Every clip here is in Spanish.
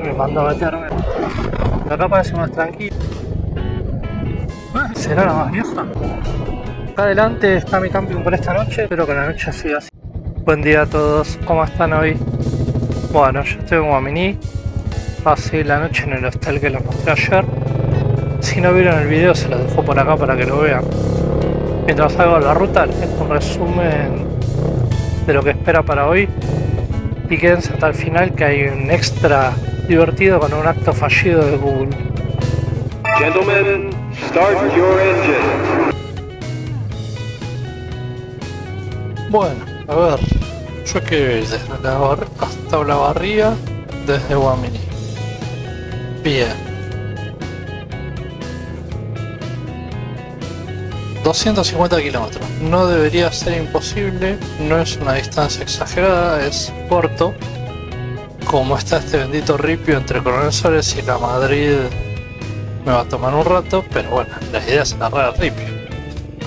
y me mandó a meterme. Acá parece más tranquilo. ¿Será la más vieja? Acá adelante está mi camping por esta noche. Espero que la noche siga así. Buen día a todos, ¿cómo están hoy? Bueno, yo estoy en Guaminí. Pasé la noche en el hostel que les mostré ayer. Si no vieron el video se los dejo por acá para que lo vean. Mientras hago la ruta les dejo un resumen de lo que espera para hoy. Y quédense hasta el final que hay un extra divertido con un acto fallido de Google. Gentlemen, start your engine. Bueno, a ver, yo quiero ir desde hasta Olavarría desde Guaminí. Bien. 250 kilómetros. No debería ser imposible, no es una distancia exagerada, es corto. Como está este bendito ripio entre Coronel Suárez y la Madrid, me va a tomar un rato, pero bueno, la idea es agarrar el ripio.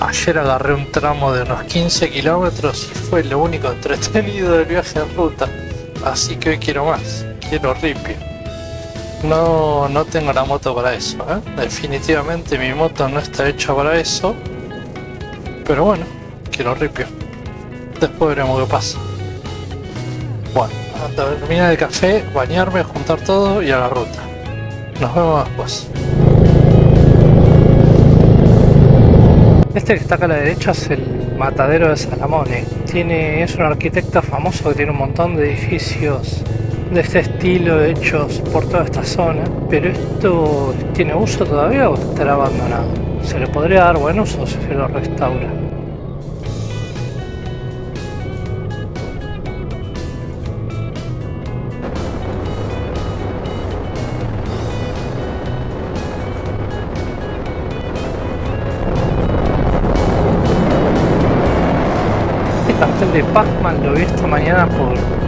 Ayer agarré un tramo de unos 15 kilómetros y fue lo único entretenido del viaje en ruta. Así que hoy quiero más, quiero ripio. No tengo la moto para eso, Definitivamente mi moto no está hecha para eso. Pero bueno, quiero ripio. Después veremos qué pasa. Bueno, hasta terminar el café, bañarme, juntar todo y a la ruta. Nos vemos después. Este que está acá a la derecha es el Matadero de Salamone. Es un arquitecto famoso que tiene un montón de edificios de este estilo hechos por toda esta zona. Pero esto ¿tiene uso todavía o estará abandonado? Se le podría dar buen uso si se lo restaura. El cartel de Pac-Man lo vi esta mañana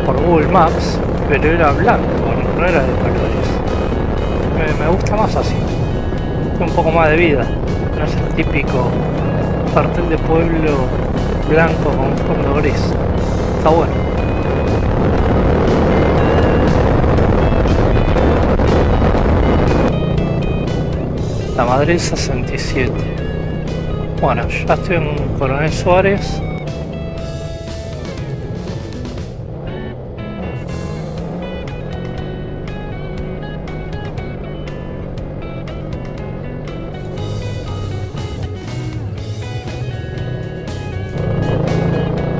por Google Maps, pero era blanco, no era de colores. Me gusta más así, un poco más de vida. No es el típico cartel de pueblo blanco con fondo gris. Está bueno. La Madrid 67. Bueno, ya estoy en Coronel Suárez.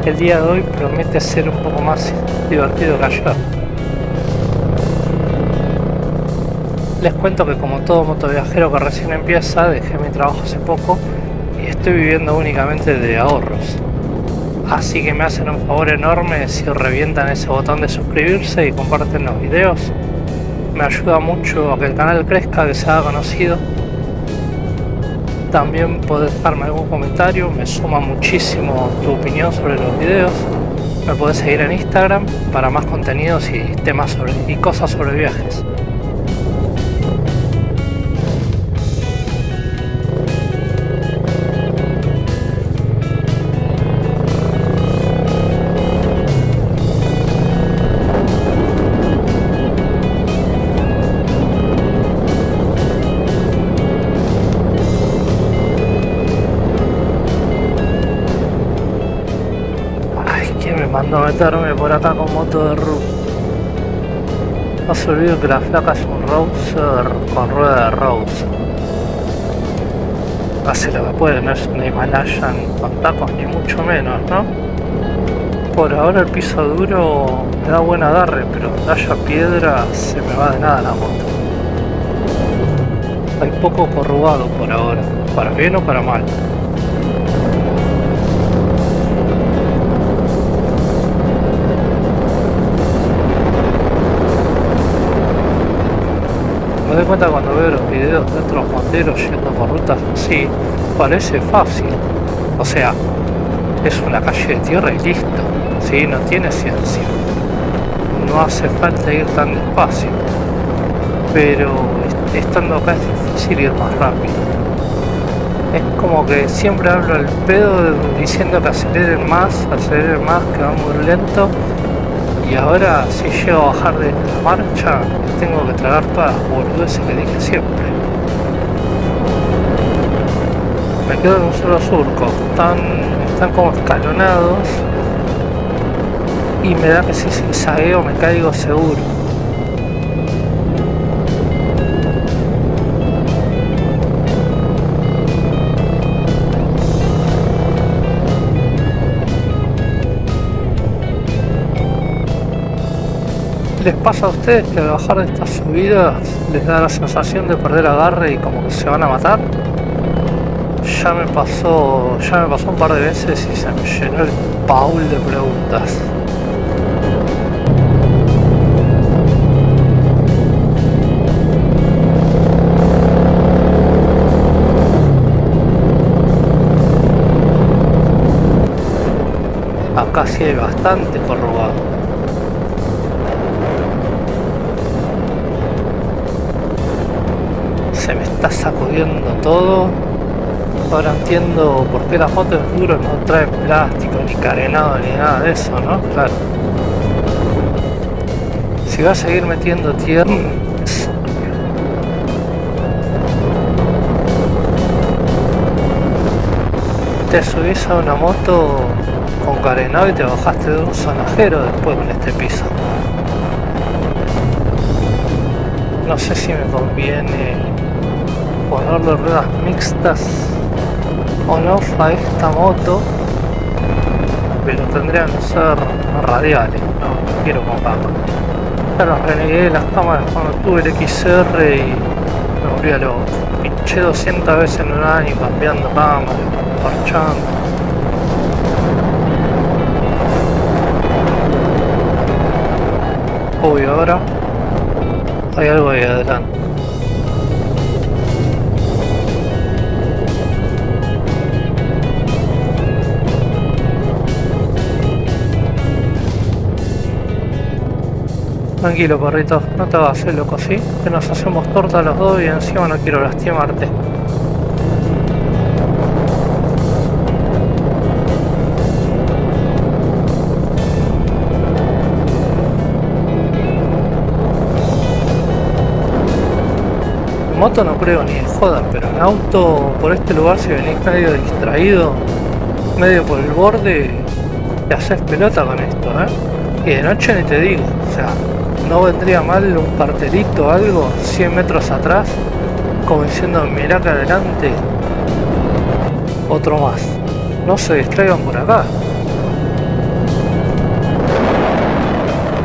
El día de hoy promete ser un poco más divertido que ayer. Les cuento que como todo motoviajero que recién empieza, dejé mi trabajo hace poco y estoy viviendo únicamente de ahorros. Así que me hacen un favor enorme si revientan ese botón de suscribirse y comparten los videos. Me ayuda mucho a que el canal crezca, que se haga conocido. También podés dejarme algún comentario, me suma muchísimo tu opinión sobre los videos. Me podés seguir en Instagram para más contenidos y temas y cosas sobre viajes. Mandó a meterme por acá con moto de RU. No se olviden que la flaca es un Rouser con rueda de Rouser. Hace lo que puede, no es una Himalayan con tacos ni mucho menos, ¿no? Por ahora el piso duro me da buen agarre, pero donde haya piedra se me va de nada la moto. Hay poco corrugado por ahora, para bien o para mal. Me doy cuenta cuando veo los videos de otros moteros yendo por rutas así, parece fácil. O sea, es una calle de tierra y listo, ¿sí? No tiene ciencia. No hace falta ir tan despacio. Pero estando acá es difícil ir más rápido. Es como que siempre hablo al pedo diciendo que aceleren más, que va muy lento. Y ahora si llego a bajar de la marcha, tengo que tragar todas las boludeces que dije siempre. Me quedo en un solo surco, están como escalonados y me da que si zigzagueo me caigo seguro. ¿Les pasa a ustedes que al bajar de estas subidas les da la sensación de perder agarre y como que se van a matar? Ya me pasó un par de veces y se me llenó el baúl de preguntas. Acá sí hay bastante corrugado. Se me está sacudiendo todo. Ahora entiendo por qué las motos duras no traen plástico, ni carenado, ni nada de eso, ¿no? Claro. Si va a seguir metiendo tierra... Te subís a una moto con carenado y te bajaste de un sonajero después con este piso. No sé si me conviene ponerle ruedas mixtas o no a esta moto, pero tendrían que ser radiales, no quiero comprarlo. Ya los renegué de las cámaras cuando tuve el XR y me volví a loco. Pinché 200 veces en un año cambiando cámaras, parchando. Obvio, ahora hay algo ahí adelante. Tranquilo, perrito, no te hagas el loco, ¿sí? Que nos hacemos torta los dos y encima no quiero lastimarte. En moto no creo ni de joda, pero en auto, por este lugar, si venís medio distraído, medio por el borde, te haces pelota con esto, ¿eh? Y de noche ni te digo, o sea, no vendría mal un cartelito o algo 100 metros atrás, como diciendo, mirá que adelante, otro más, no se distraigan por acá.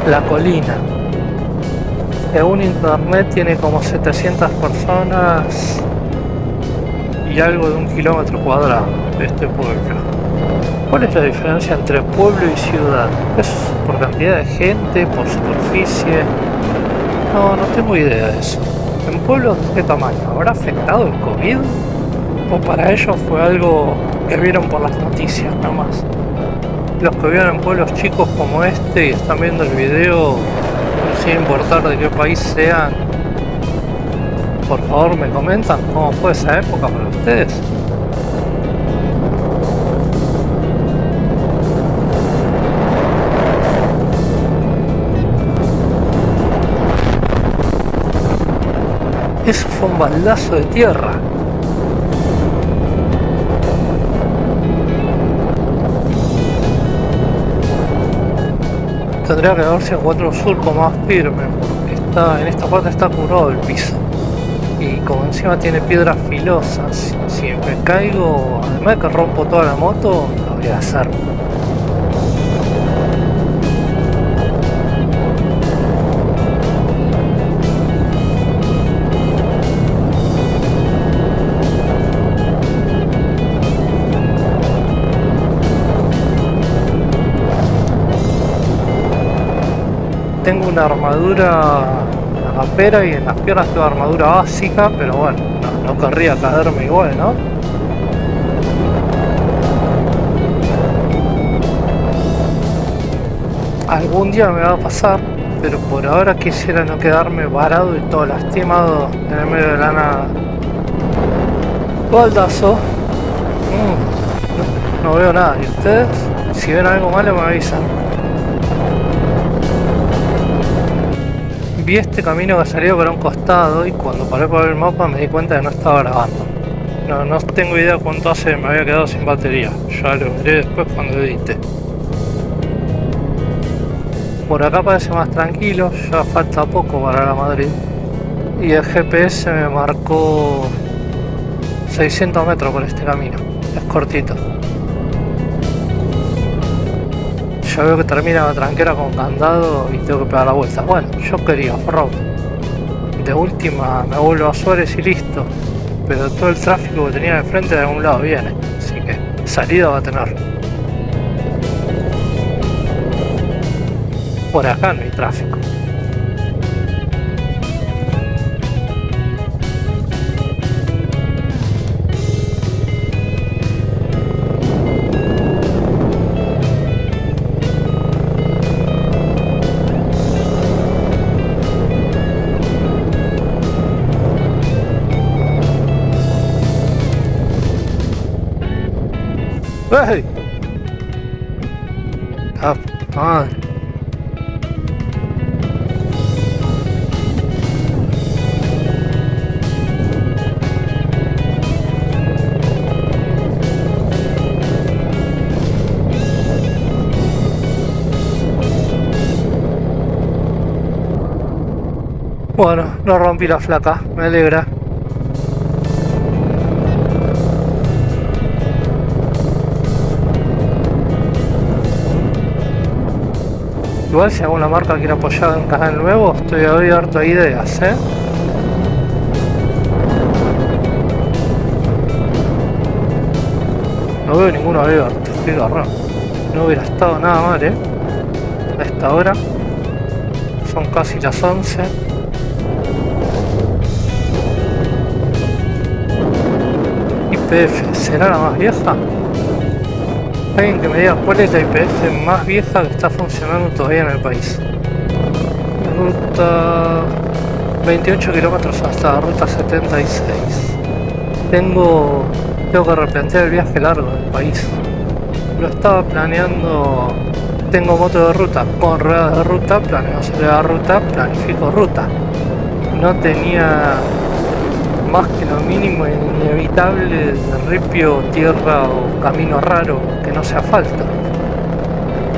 La colina, según internet tiene como 700 personas y algo de 1 kilómetro cuadrado de este pueblo. ¿Cuál es la diferencia entre pueblo y ciudad? ¿Es por cantidad de gente, por superficie? No tengo idea de eso. ¿En pueblos de qué tamaño? ¿Habrá afectado el COVID? ¿O para ellos fue algo que vieron por las noticias nomás? Los que viven en pueblos chicos como este y están viendo el video, sin importar de qué país sean, por favor me comentan cómo fue esa época para ustedes. Eso fue un baldazo de tierra. Tendría que ver si encuentro un surco más firme, porque en esta parte está curado el piso. Y como encima tiene piedras filosas, si me caigo, además de que rompo toda la moto, lo voy a hacer. Tengo una armadura campera y en las piernas tengo armadura básica, pero bueno, no querría caerme igual, ¿no? Algún día me va a pasar, pero por ahora quisiera no quedarme varado y todo lastimado en el medio de la nada. Baldazo. No veo nada. ¿Y ustedes? Si ven algo malo me avisan. vi este camino que salía para un costado y cuando paré por el mapa me di cuenta que no estaba grabando. No tengo idea cuánto hace me había quedado sin batería. Ya lo veré después cuando edite. Por acá parece más tranquilo, ya falta poco para la Madrid. Y el GPS me marcó 600 metros por este camino. Es cortito. Ya veo que termina la tranquera con candado y tengo que pegar la vuelta. Bueno, yo quería off-road. De última me vuelvo a Suárez y listo. Pero todo el tráfico que tenía de frente de algún lado viene. Así que salida va a tener. Por acá no hay tráfico. ¡Ey! ¡Ah, madre! Bueno, no rompí la flaca, me alegra. Igual si alguna marca quiere apoyar un canal nuevo, estoy abierto a ideas, ¿eh? No veo ninguno abierto, qué garrón. No hubiera estado nada mal, ¿eh? A esta hora. Son casi las 11. YPF, ¿será la más vieja? Alguien que me diga cuál es la YPF más vieja que está funcionando todavía en el país. Ruta 28 kilómetros hasta la ruta 76. Tengo que replantear el viaje largo del país. Lo estaba planeando. Tengo moto de ruta con ruedas de ruta, planeo salir a la ruta, planifico ruta. No tenía más que lo mínimo inevitable de ripio, tierra o camino raro que no sea asfalto.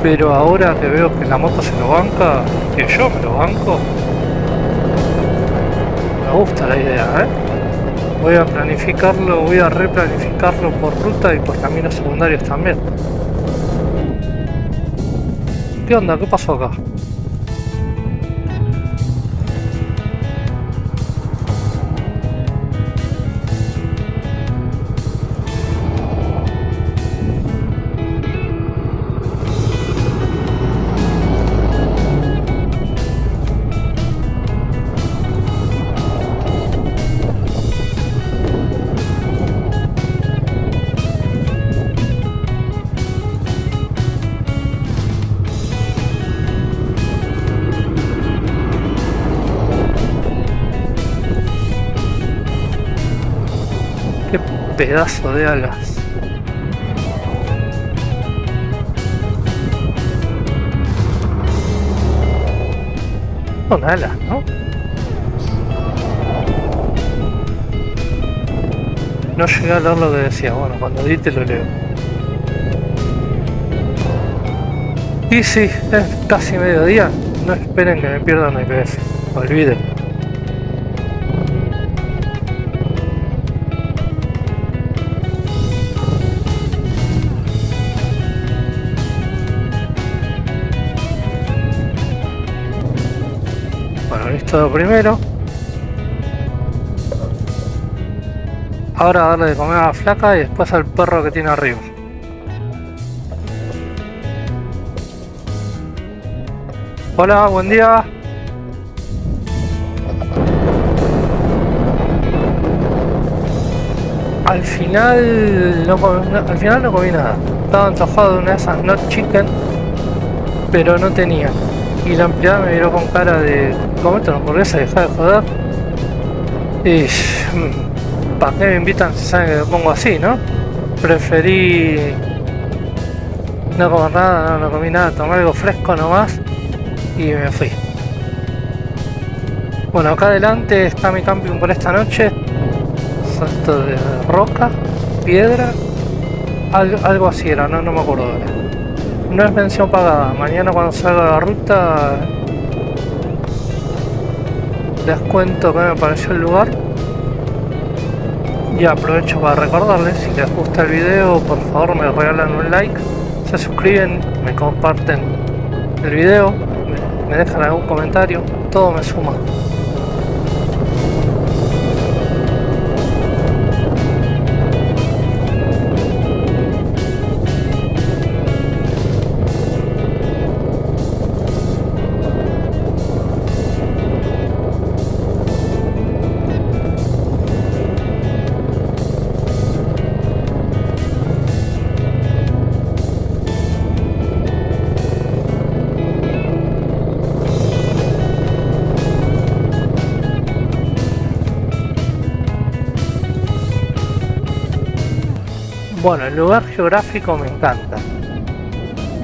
Pero ahora que veo que la moto se lo banca, que yo me lo banco, me gusta la idea, ¿eh? Voy a planificarlo, voy a replanificarlo por ruta y por caminos secundarios también. ¿Qué onda? ¿Qué pasó acá? Pedazo de alas. Son alas, ¿no? No llegué a leer lo que decía. Bueno, cuando edite lo leo. Y sí, es casi mediodía. No esperen que me pierdan el IPF. Olvídenlo. Listo primero. Ahora darle de comer a la flaca y después al perro que tiene arriba. Hola, buen día. Al final no comí nada. Estaba antojado de una de esas not chicken, pero no tenía. Y la empleada me miró con cara de comete una hamburguesa y deja de joder. Y ¿para qué me invitan si saben que me pongo así, no? Preferí no comer nada, no comí nada, tomé algo fresco nomás y me fui. Bueno, acá adelante está mi camping por esta noche. Salto de roca, piedra, algo así era, no me acuerdo ahora. No es mención pagada. Mañana cuando salga la ruta les cuento qué me pareció el lugar. Y aprovecho para recordarles, si les gusta el video, por favor me regalan un like, se suscriben, me comparten el video, me dejan algún comentario, todo me suma. Bueno, el lugar geográfico me encanta.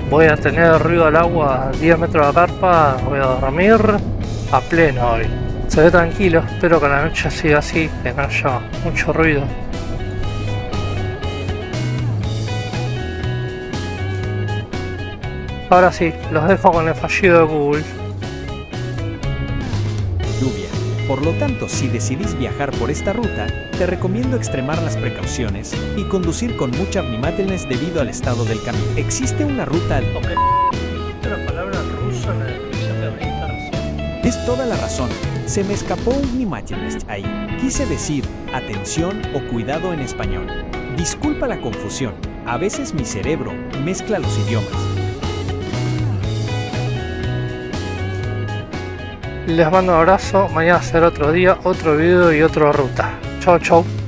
Voy a tener el ruido del agua a 10 metros de la carpa, voy a dormir a pleno hoy. Se ve tranquilo, espero que la noche siga así, que no haya mucho ruido. Ahora sí, los dejo con el fallido de Google. Lluvia. Por lo tanto, si decidís viajar por esta ruta, te recomiendo extremar las precauciones y conducir con mucha vнимательность debido al estado del camino. Existe una ruta... Una palabra rusa en la descripción de la instalación. Es toda la razón. Se me escapó un vнимательность ahí. Quise decir atención o cuidado en español. Disculpa la confusión. A veces mi cerebro mezcla los idiomas. Les mando un abrazo, mañana será otro día, otro video y otra ruta. Chau chau.